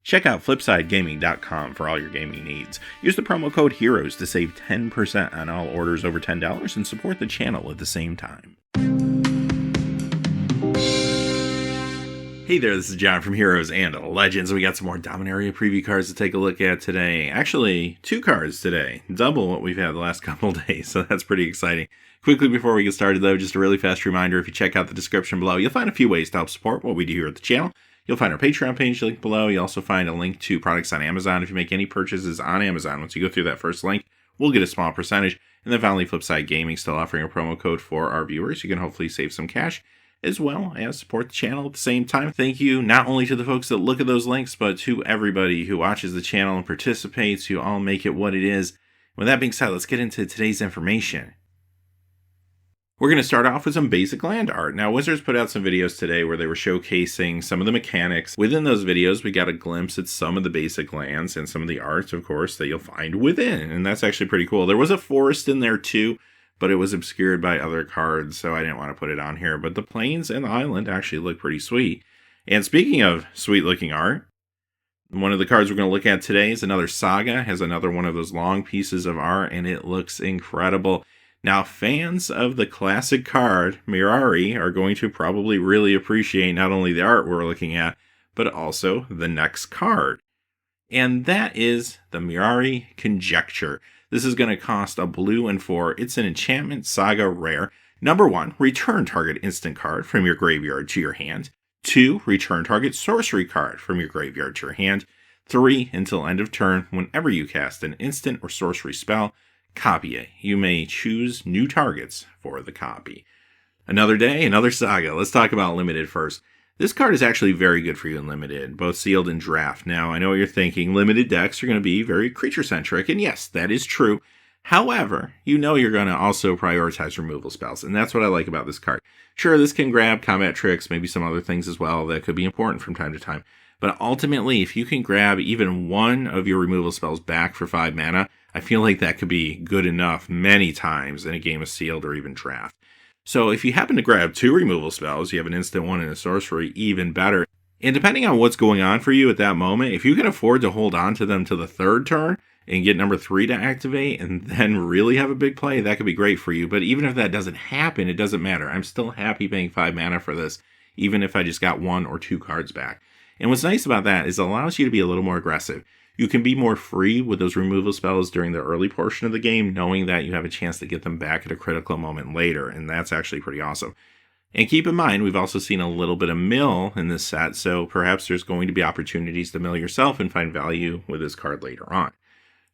Check out FlipsideGaming.com for all your gaming needs. Use the promo code HEROES to save 10% on all orders over $10 and support the channel at the same time. Hey there, this is John from Heroes and Legends. We got some more Dominaria preview cards to take a look at today. Actually, 2 cards today. Double what we've had the last couple days, so that's pretty exciting. Quickly before we get started though, just a really fast reminder, if you check out the description below, you'll find a few ways to help support what we do here at the channel. You'll find our Patreon page linked below. You'll also find a link to products on Amazon. If you make any purchases on Amazon, once you go through that first link, we'll get a small percentage. And then finally, Flipside Gaming still offering a promo code for our viewers. You can hopefully save some cash as well as support the channel at the same time. Thank you not only to the folks that look at those links, but to everybody who watches the channel and participates. You all make it what it is. With that being said, let's get into today's information. We're going to start off with some basic land art. Now, Wizards put out some videos today where they were showcasing some of the mechanics. Within those videos, we got a glimpse at some of the basic lands and some of the art, of course, that you'll find within. And that's actually pretty cool. There was a forest in there too, but it was obscured by other cards, so I didn't want to put it on here. But the plains and the island actually look pretty sweet. And speaking of sweet-looking art, one of the cards we're going to look at today is another Saga. It has another one of those long pieces of art, and it looks incredible. Now, fans of the classic card, Mirari, are going to probably really appreciate not only the art we're looking at, but also the next card. And that is the Mirari Conjecture. This is going to cost a blue and 4. It's an enchantment Saga rare. Number 1, return target instant card from your graveyard to your hand. 2, return target sorcery card from your graveyard to your hand. 3, until end of turn, whenever you cast an instant or sorcery spell, copy it. You may choose new targets for the copy. Another day, another Saga. Let's talk about Limited first. This card is actually very good for you in Limited, both sealed and draft. Now, I know what you're thinking. Limited decks are going to be very creature-centric, and yes, that is true. However, you know you're going to also prioritize removal spells, and that's what I like about this card. Sure, this can grab combat tricks, maybe some other things as well that could be important from time to time. But ultimately, if you can grab even one of your removal spells back for 5 mana, I feel like that could be good enough many times in a game of sealed or even draft. So if you happen to grab 2 removal spells, you have an instant 1 and a sorcery, even better. And depending on what's going on for you at that moment, if you can afford to hold on to them to the 3rd turn and get number 3 to activate and then really have a big play, that could be great for you. But even if that doesn't happen, it doesn't matter. I'm still happy paying 5 mana for this, even if I just got 1 or 2 cards back. And what's nice about that is it allows you to be a little more aggressive. You can be more free with those removal spells during the early portion of the game, knowing that you have a chance to get them back at a critical moment later, and that's actually pretty awesome. And keep in mind, we've also seen a little bit of mill in this set, so perhaps there's going to be opportunities to mill yourself and find value with this card later on.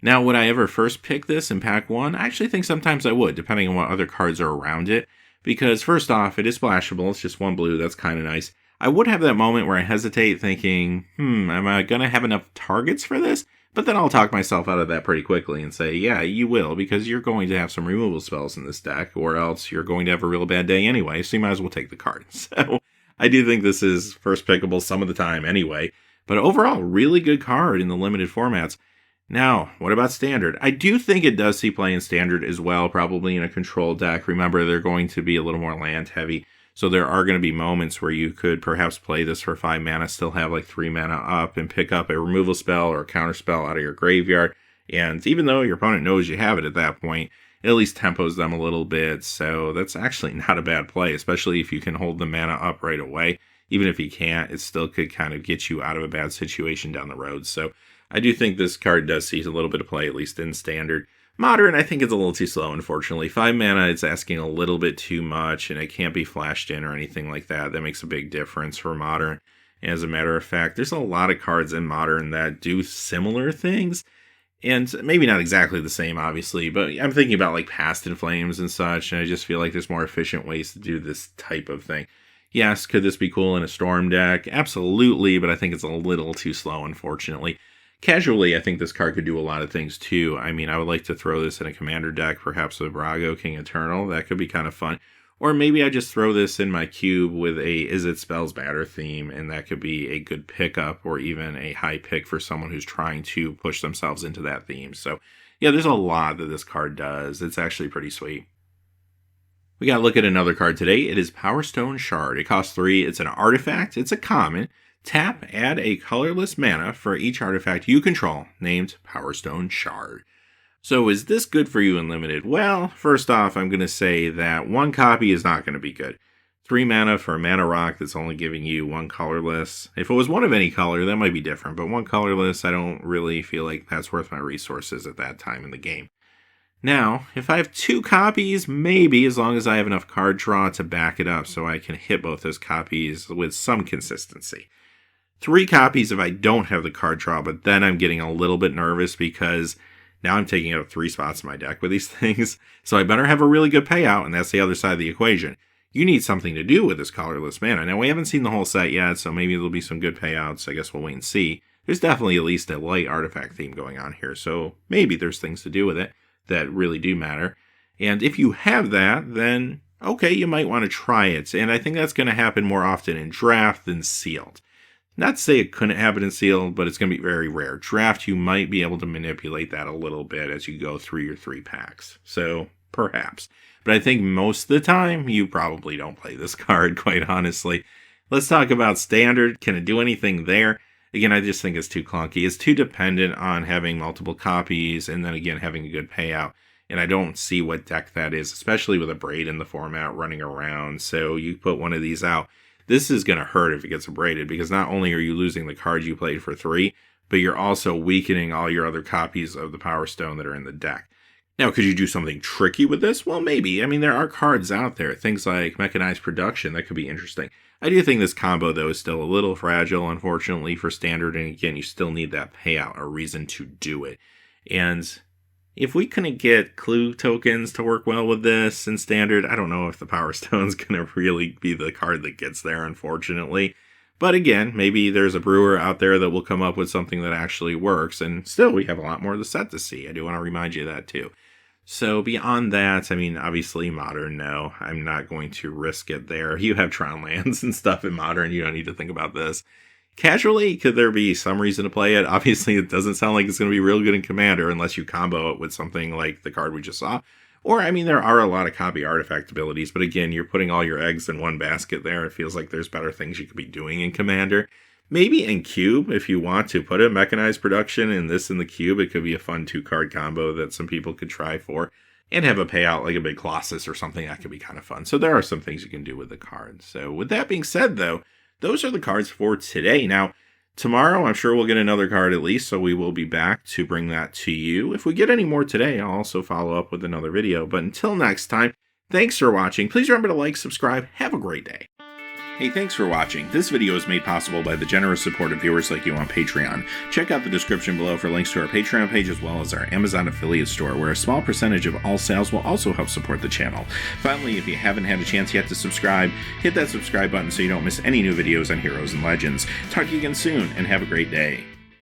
Now, would I ever first pick this in pack 1? I actually think sometimes I would, depending on what other cards are around it, because first off, it is splashable, it's just 1 blue, that's kind of nice. I would have that moment where I hesitate thinking, am I going to have enough targets for this? But then I'll talk myself out of that pretty quickly and say, yeah, you will, because you're going to have some removal spells in this deck, or else you're going to have a real bad day anyway, so you might as well take the card. So I do think this is first pickable some of the time anyway, but overall, really good card in the limited formats. Now, what about Standard? I do think it does see play in Standard as well, probably in a control deck. Remember, they're going to be a little more land heavy. So there are going to be moments where you could perhaps play this for 5 mana, still have like 3 mana up, and pick up a removal spell or a counter spell out of your graveyard. And even though your opponent knows you have it at that point, it at least tempos them a little bit. So that's actually not a bad play, especially if you can hold the mana up right away. Even if you can't, it still could kind of get you out of a bad situation down the road. So I do think this card does see a little bit of play, at least in Standard. Modern, I think it's a little too slow, unfortunately. 5 mana, it's asking a little bit too much, and it can't be flashed in or anything like that. That makes a big difference for Modern. As a matter of fact, there's a lot of cards in Modern that do similar things, and maybe not exactly the same, obviously, but I'm thinking about like Past in Flames and such, and I just feel like there's more efficient ways to do this type of thing. Yes, could this be cool in a Storm deck? Absolutely, but I think it's a little too slow, unfortunately. Casually, I think this card could do a lot of things too. I mean, I would like to throw this in a commander deck, perhaps with Brago, King Eternal. That could be kind of fun. Or maybe I just throw this in my cube with a Is It Spells Matter theme, and that could be a good pickup or even a high pick for someone who's trying to push themselves into that theme. So yeah, there's a lot that this card does. It's actually pretty sweet. We got to look at another card today. It is Powerstone Shard. It costs 3. It's an artifact. It's a common. Tap, add a colorless mana for each artifact you control, named Powerstone Shard. So is this good for you in Limited? Well, first off, I'm going to say that 1 copy is not going to be good. 3 mana for a mana rock that's only giving you 1 colorless. If it was 1 of any color, that might be different, but 1 colorless, I don't really feel like that's worth my resources at that time in the game. Now, if I have 2 copies, maybe, as long as I have enough card draw to back it up so I can hit both those copies with some consistency. 3 copies if I don't have the card draw, but then I'm getting a little bit nervous because now I'm taking up 3 spots in my deck with these things, so I better have a really good payout, and that's the other side of the equation. You need something to do with this colorless mana. Now, we haven't seen the whole set yet, so maybe there'll be some good payouts. I guess we'll wait and see. There's definitely at least a light artifact theme going on here, so maybe there's things to do with it that really do matter. And if you have that, then okay, you might want to try it. And I think that's going to happen more often in draft than sealed. Not to say it couldn't happen in sealed, but it's going to be very rare. Draft, you might be able to manipulate that a little bit as you go through your 3 packs. So, perhaps. But I think most of the time, you probably don't play this card, quite honestly. Let's talk about Standard. Can it do anything there? Again, I just think it's too clunky. It's too dependent on having multiple copies and then again having a good payout. And I don't see what deck that is, especially with a Braid in the format running around. So you put one of these out. This is going to hurt if it gets abraded, because not only are you losing the cards you played for 3, but you're also weakening all your other copies of the Power Stone that are in the deck. Now, could you do something tricky with this? Well, maybe. I mean, there are cards out there, things like Mechanized Production, that could be interesting. I do think this combo, though, is still a little fragile, unfortunately, for Standard, and again, you still need that payout, a reason to do it. And if we couldn't get clue tokens to work well with this in Standard, I don't know if the Power Stone's going to really be the card that gets there, unfortunately. But again, maybe there's a brewer out there that will come up with something that actually works, and still we have a lot more of the set to see. I do want to remind you of that too. So beyond that, I mean, obviously Modern, no, I'm not going to risk it there. You have Tron lands and stuff in Modern, you don't need to think about this. Casually, could there be some reason to play it? Obviously, it doesn't sound like it's going to be real good in Commander unless you combo it with something like the card we just saw. Or, I mean, there are a lot of copy artifact abilities, but again, you're putting all your eggs in one basket there. It feels like there's better things you could be doing in Commander. Maybe in Cube, if you want to put a Mechanized Production and this in the Cube, it could be a fun 2-card combo that some people could try for. And have a payout like a big Colossus or something that could be kind of fun. So there are some things you can do with the cards. So with that being said, though, those are the cards for today. Now, tomorrow, I'm sure we'll get another card at least, so we will be back to bring that to you. If we get any more today, I'll also follow up with another video. But until next time, thanks for watching. Please remember to like, subscribe. Have a great day. Hey, thanks for watching. This video is made possible by the generous support of viewers like you on Patreon. Check out the description below for links to our Patreon page as well as our Amazon affiliate store, where a small percentage of all sales will also help support the channel. Finally, if you haven't had a chance yet to subscribe, hit that subscribe button so you don't miss any new videos on Heroes and Legends. Talk to you again soon, and have a great day.